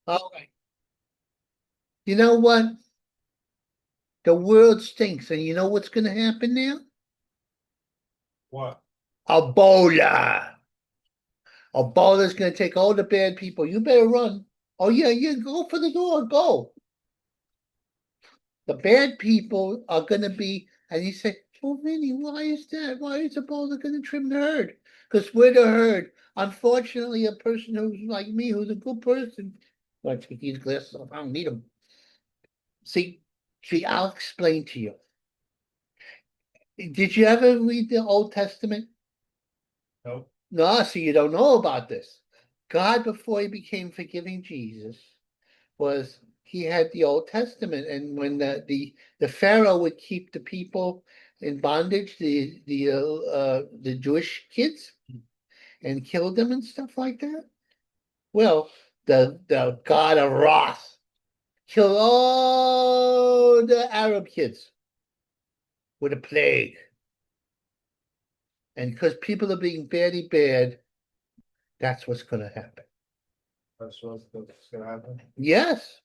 All right. You know what? The world stinks, and you know what's going to happen now? What? Ebola. Ebola's going to take all the bad people. You better run. Oh yeah, yeah. Go for the door. Go. The bad people are going to be, and you say, "Oh, Vinny, why is that? Why is Ebola going to trim the herd? Because we're the herd." Unfortunately, a person who's like me, who's a good person, well, I take these glasses off. I don't need them. See, I'll explain to you. Did you ever read the Old Testament? Nope. No, so you don't know about this. God, before he became forgiving Jesus, was he had the Old Testament, and when the Pharaoh would keep the people in bondage, the Jewish kids, and kill them and stuff like that. Well, the God of wrath killed all the Arab kids with a plague, and because people are being very bad, that's what's going to happen. That's gonna happen. Yes,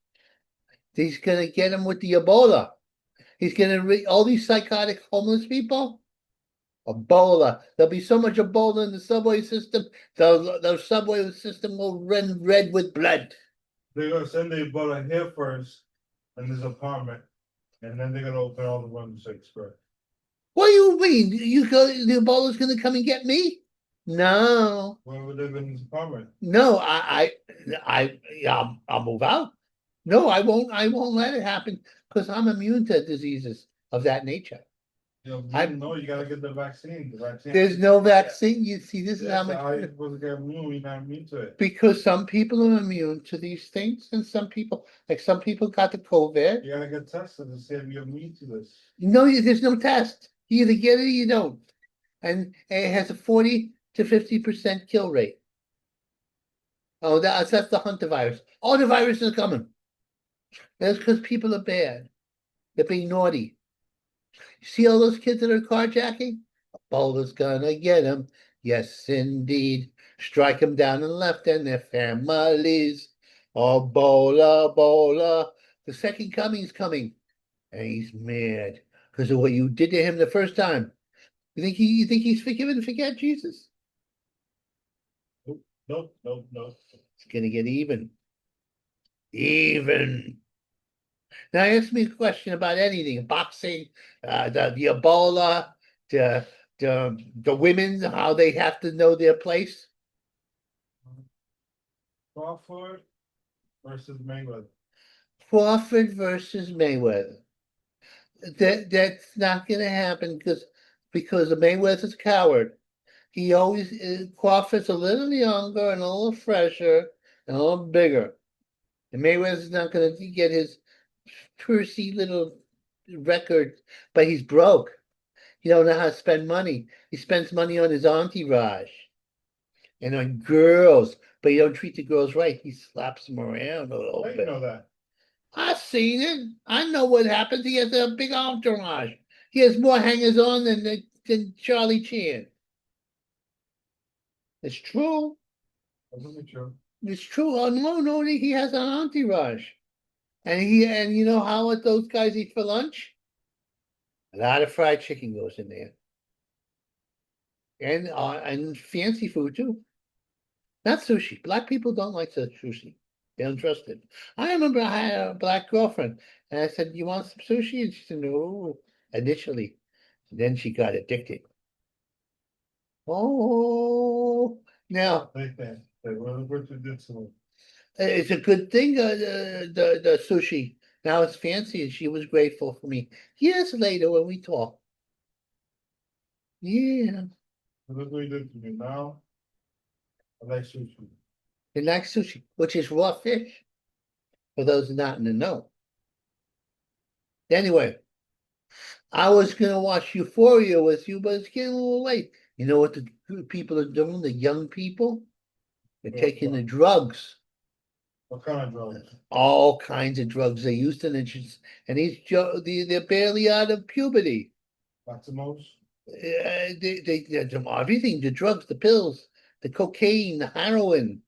he's going to get them with the Ebola. He's going to all these psychotic homeless people. Ebola. There'll be so much Ebola in the subway system. The subway system will run red with blood. They're gonna send the Ebola here first in this apartment, and then they're gonna open all the ones first. What do you mean? The Ebola's going to come and get me? No, Where would they live in this apartment? no. I'll move out. No, I won't. I won't let it happen because I'm immune to diseases of that nature. You know, you I know you gotta get the vaccine. The vaccine. There's no vaccine. You see, this is how Yes, much how are you supposed to get immune? You're not immune to it. because some people are immune to these things, and some people got the COVID. You gotta get tested to see if you're immune to this. No, there's no test. You either get it or you don't, and it has a 40 to 50% kill rate. Oh, that's the hunter virus. All the viruses are coming. That's because people are bad. They're being naughty. You see all those kids that are carjacking? Bowler's gonna get them. Yes, indeed. Strike them down and left and their families. Oh, Bowler, Bowler. The second coming's coming. And he's mad because of what you did to him the first time. You think he's forgiven and forget Jesus? Nope, nope, nope, nope. It's gonna get even. Even. Now ask me a question about anything, boxing, the Ebola, the the women, how they have to know their place. Crawford versus Mayweather. Crawford versus Mayweather. That's not going to happen because Mayweather's a coward. He always Crawford's a little younger and a little fresher and a little bigger. And Mayweather's not going to get his pursy little record, but he's broke. He don't know how to spend money. He spends money on his entourage and on girls, but he don't treat the girls right. He slaps them around a little How you bit. know that? I've seen it. I know what happens. He has a big entourage. He has more hangers on than Charlie Chan. It's true. That's not true. It's true. Oh, no, he has an entourage. And you know how what those guys eat for lunch? A lot of fried chicken goes in there. And fancy food too. Not sushi. Black people don't like sushi. They don't trust it. I remember I had a black girlfriend, and I said, "You want some sushi?" And she said, "No." Initially, and then she got addicted. Oh, now They think that what you did to them. it's a good thing. The sushi now it's fancy, and she was grateful for me years later when we talked. Yeah, Look what you did to me. Now I like sushi. they like sushi, which is raw fish for those not in the know. Anyway. I was gonna watch Euphoria with you, but it's getting a little late. You know what the people are doing? The young people? They're taking the drugs, What kind of drugs? all kinds of drugs. They used to, and they're barely out of puberty. Maximos? Everything, the drugs, the pills, the cocaine, the heroin.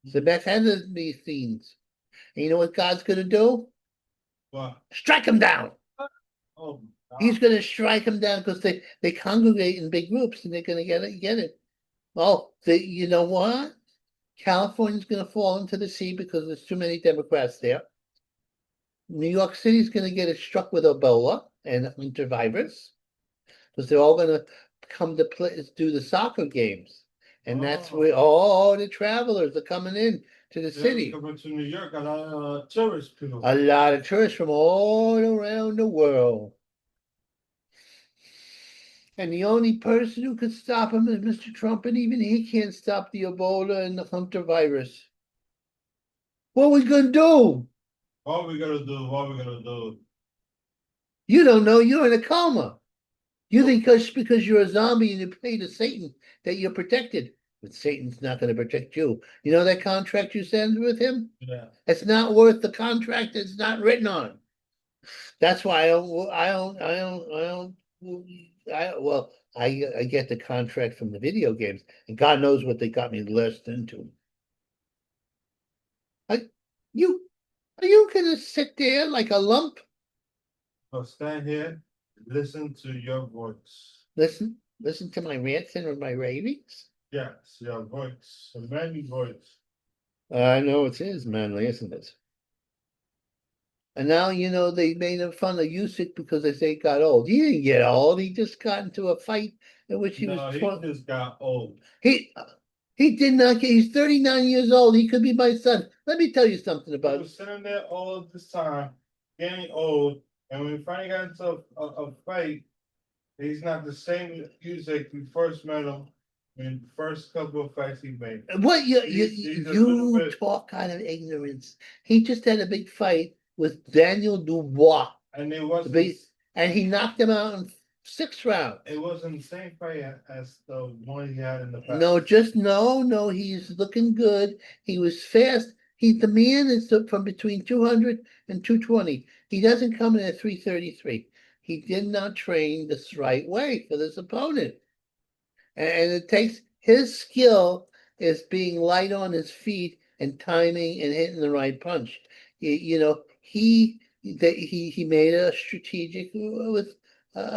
It's the best enemy scenes. And you know what God's gonna do? What? Strike him down. Oh, He's gonna strike him down because they congregate in big groups and they're gonna get it. Oh, you know what? California's gonna fall into the sea because there's too many Democrats there. New York City's gonna get it struck with Ebola and Hunter virus because they're all gonna come to play do the soccer games. And that's where all the travelers are coming in to the yeah, city. coming to New York, a lot of tourist people. A lot of tourists from all around the world. And the only person who could stop him is Mr. Trump, and even he can't stop the Ebola and the Hunter virus. What are we gonna do? What are we gonna do? What are we gonna do? You don't know. You're in a coma. You think because you're a zombie and you pray to Satan that you're protected. But Satan's not going to protect you. You know that contract you signed with him? Yeah. It's not worth the contract it's not written on. That's why well, I get the contract from the video games, and God knows what they got me lurched into. I, you are you gonna sit there like a lump? So stand here, listen to your voice. Listen to my rants and my ravings? Yes, your voice, a manly voice. I know it is manly, isn't it? And now, they made fun of Usyk because they say he got old. He didn't get old. He just got into a fight in which he No, was he 20. just got old. He did not get, he's 39 years old. He could be my son. Let me tell you something He about was sitting there all this time, getting old, and when we finally got into a fight, he's not the same music we first met him in the first couple of fights he made. what He's a little you bit, talk out of ignorance. He just had a big fight with Daniel Dubois, and it the wasn't. big, and he knocked him out in 6 rounds. It wasn't the same fight as the one he had in the past. No, he's looking good. He was fast. The man is from between 200 and 220. He doesn't come in at 333. He did not train this right way for this opponent. And it takes his skill is being light on his feet and timing and hitting the right punch. He made a strategic with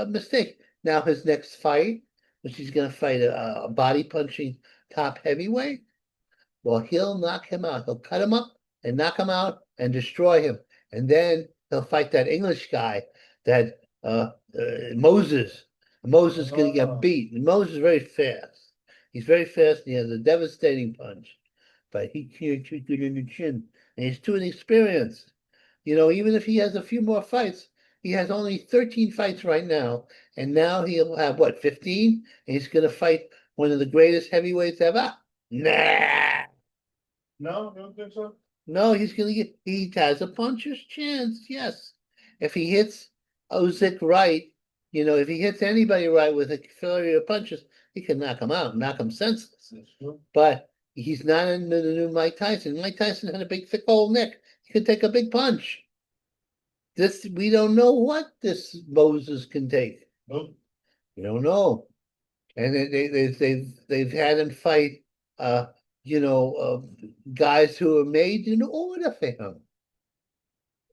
mistake. Now his next fight, which he's going to fight a body punching top heavyweight, well, he'll knock him out. He'll cut him up and knock him out and destroy him. And then he'll fight that English guy, that Moses. Moses is going to get beat. And Moses is very fast. He's very fast and he has a devastating punch. But he can't shoot good in the chin. And he's too inexperienced. Even if he has a few more fights, he has only 13 fights right now. And now he'll have, what, 15? And he's going to fight one of the greatest heavyweights ever? Nah. No, you don't think so? No, he has a puncher's chance, yes. If he hits Usyk right, if he hits anybody right with a flurry of punches, he can knock him out, knock him senseless. That's true. But he's not in the new Mike Tyson. Mike Tyson had a big, thick old neck. He could take a big punch. We don't know what this Moses can take. Nope. We don't know. And they've had him fight, guys who are made in order for him.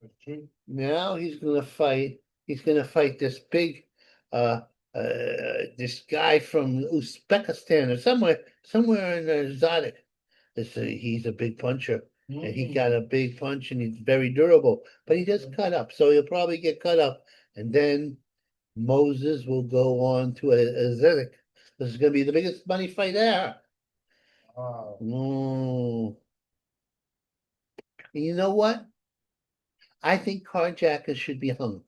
That's true. Now he's gonna fight. He's gonna fight this big, this guy from Uzbekistan or somewhere in exotic. He's a big puncher, and he got a big punch, and he's very durable. But he just cut up, so he'll probably get cut up, and then Moses will go on to a Zedek. This is gonna be the biggest money fight there. Wow. Mm. And you know what? I think carjackers should be hung.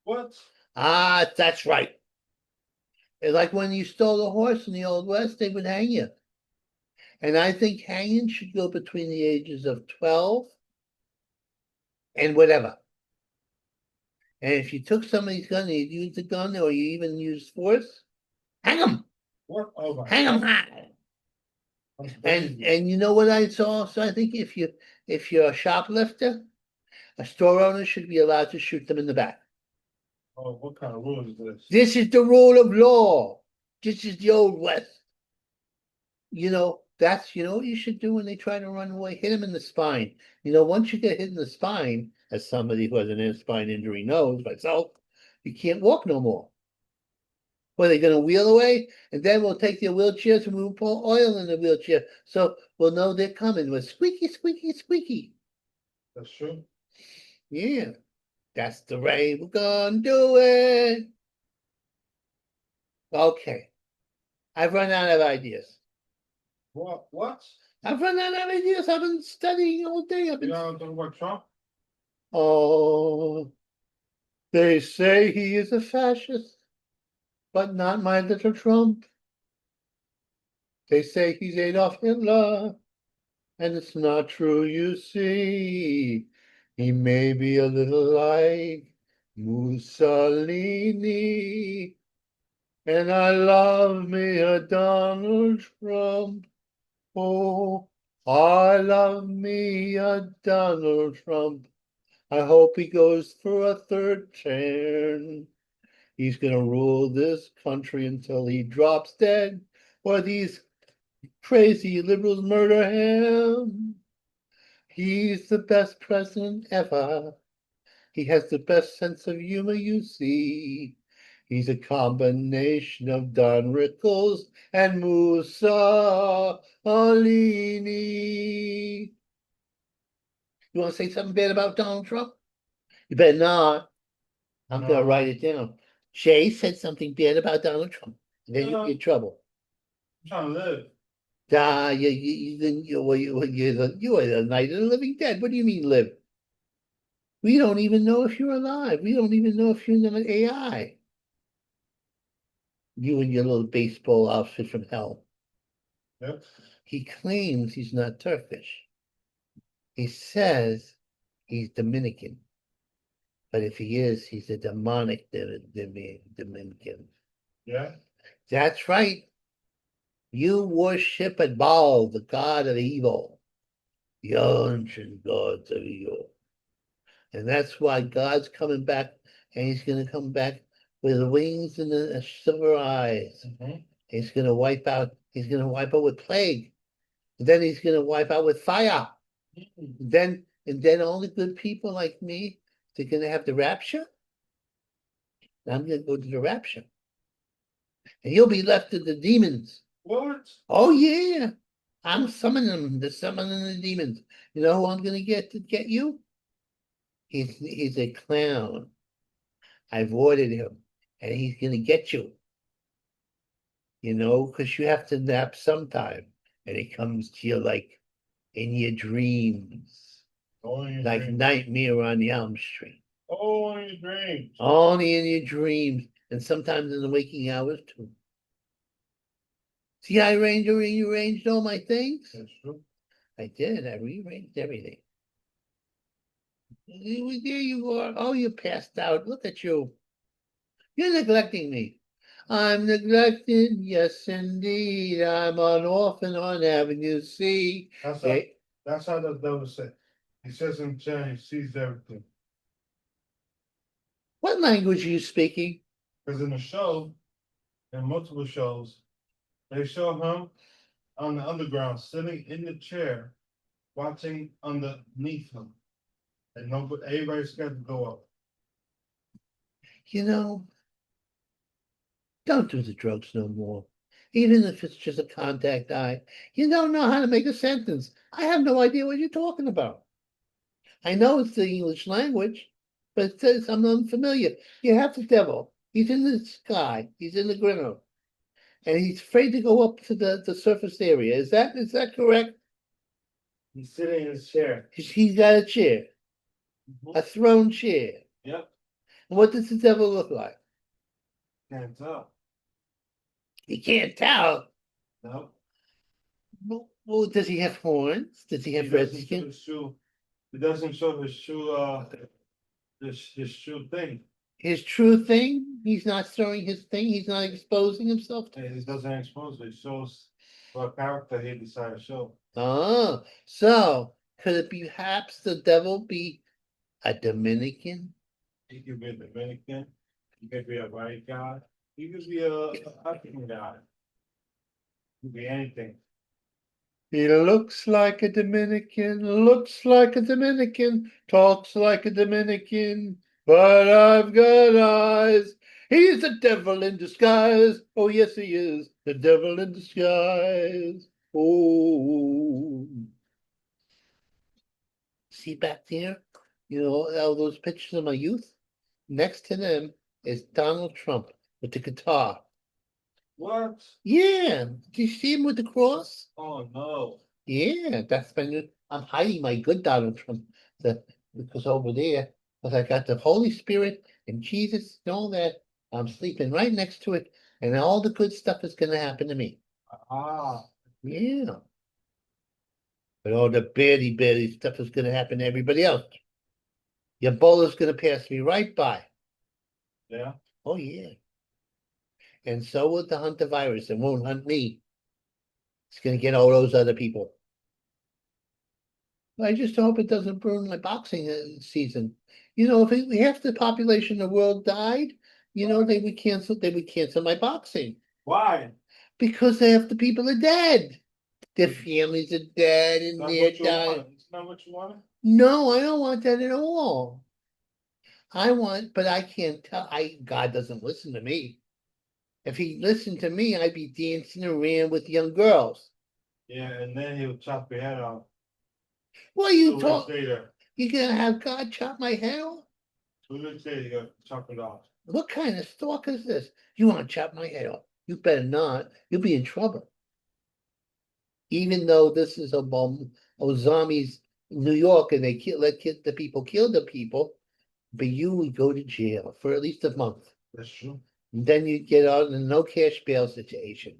What? Ah, that's right. It's like when you stole a horse in the Old West, they would hang you. And I think hanging should go between the ages of 12 and whatever. And if you took somebody's gun and you used a gun or you even used force, hang them. What? Oh my Hang them God. high. That's And crazy. and you know what I saw? So I think if you're a shoplifter, a store owner should be allowed to shoot them in the back. Oh, what kind of rule is this? This is the rule of law. This is the Old West. That's, you know what you should do when they try to run away? Hit them in the spine. You know, once you get hit in the spine, as somebody who has an spine injury knows, myself, you can't walk no more. Well, they're gonna wheel away, and then we'll take their wheelchairs and we'll pour oil in the wheelchair, so we'll know they're coming with squeaky, squeaky, squeaky. That's true. Yeah, that's the way we're gonna do it. Okay, I've run out of ideas. What? I've run out of ideas. I've been studying all day. You don't talk about Trump? Oh, they say he is a fascist, but not my little Trump. They say he's Adolf Hitler, and it's not true, you see. He may be a little like Mussolini, and I love me a Donald Trump. Oh, I love me a Donald Trump. I hope he goes for a third term. He's gonna rule this country until he drops dead, or these crazy liberals murder him. He's the best president ever. He has the best sense of humor, you see. He's a combination of Don Rickles and Mussolini. You want to say something bad about Donald Trump? You better not. I'm gonna write it down. Jay said something bad about Donald Trump. Then you No. get in trouble. I'm trying to live. You are the night of the living dead. What do you mean live? We don't even know if you're alive. We don't even know if you're an AI. You and your little baseball outfit from hell. Yep. He claims he's not Turkish. He says he's Dominican. But if he is, he's a demonic Dominican. Yeah. That's right. You worship at Baal, the god of evil, the ancient gods of evil. And that's why God's coming back, and he's going to come back with wings and silver eyes. Mhm. He's going to wipe out, he's going to wipe out with plague. And then he's going to wipe out with fire. And then only good people like me, they're going to have the rapture. And I'm going to go to the rapture. And you'll be left to the demons. What? Oh, yeah. I'm summoning them, summoning the demons. You know who I'm going to get you? He's a clown. I've ordered him, and he's going to get you. You know, because you have to nap sometime, and he comes to you like in your dreams, Only in your like dreams. Nightmare on Elm Street. Only in your dreams. Only in your dreams, and sometimes in the waking hours too. See, I rearranged all my things. That's true. I did. I rearranged everything. There you are. Oh, you passed out. Look at you. You're neglecting me. I'm neglected. Yes, indeed. I'm an orphan on Avenue C. That's Yeah. how, that's how the devil said. He says in China, he sees everything. What language are you speaking? Because in the show, in multiple shows, they show him on the underground sitting in the chair, watching underneath him. And nobody, everybody's scared to go up. You know, don't do the drugs no more. Even if it's just a contact eye. You don't know how to make a sentence. I have no idea what you're talking about. I know it's the English language, but it says I'm unfamiliar. You have the devil. He's in the sky. He's in the ground. And he's afraid to go up to the surface area. Is that correct? He's sitting in his chair. He's got a chair, a throne chair. Yep. And what does the devil look like? Can't tell. He can't tell. No. Well, does he have horns? Does he He have red doesn't show skin? his shoe. He doesn't show his shoe, his shoe thing. His true thing? He's not showing his thing. He's not exposing himself to. He doesn't expose it. It shows what character he decided to show. Oh, so could it be perhaps the devil be a Dominican? He could be a Dominican. He could be a white guy. He could be a African guy. He could be anything. He looks like a Dominican, looks like a Dominican, talks like a Dominican, but I've got eyes. He's the devil in disguise. Oh, yes, he is the devil in disguise. Oh, see back there, all those pictures of my youth? Next to them is Donald Trump with the guitar. What? Yeah, do you see him with the cross? Oh, no. Yeah, that's my new. I'm hiding my good Donald Trump because over there, because I got the Holy Spirit and Jesus and all that. I'm sleeping right next to it, and all the good stuff is gonna happen to me. Ah, Yeah. But all the baddie stuff is gonna happen to everybody else. Ebola's gonna pass me right by. yeah. Oh yeah. And so will the hunt the virus. It won't hunt me. It's gonna get all those other people. I just hope it doesn't ruin my boxing season. If half the population of the world died, they would cancel my boxing Why? because half the people are dead. Their families are dead and Not they're what you dying. want. It's not what you want. No, I don't want that at all. But I can't tell. God doesn't listen to me. If he listened to me, I'd be dancing around with young girls. Yeah, and then he'll chop your head off What you 2 weeks talk? later. You gonna have God chop my head off? 2 weeks later, you gotta chop it off. What kind of stalk is this? You want to chop my head off? You better not. You'll be in trouble. Even though this is a zombies in New York and they the people kill the people, but you would go to jail for at least a month. That's true. And then you get out in a no cash bail situation.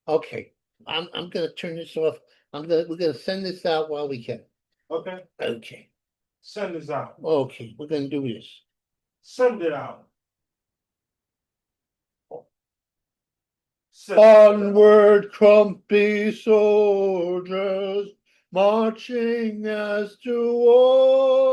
Okay. I'm gonna turn this off. We're gonna send this out while we can. Okay, Okay. send this out. Okay, we're gonna do this. Send it out. Send it out. Onward, crumpy soldiers, marching as to war.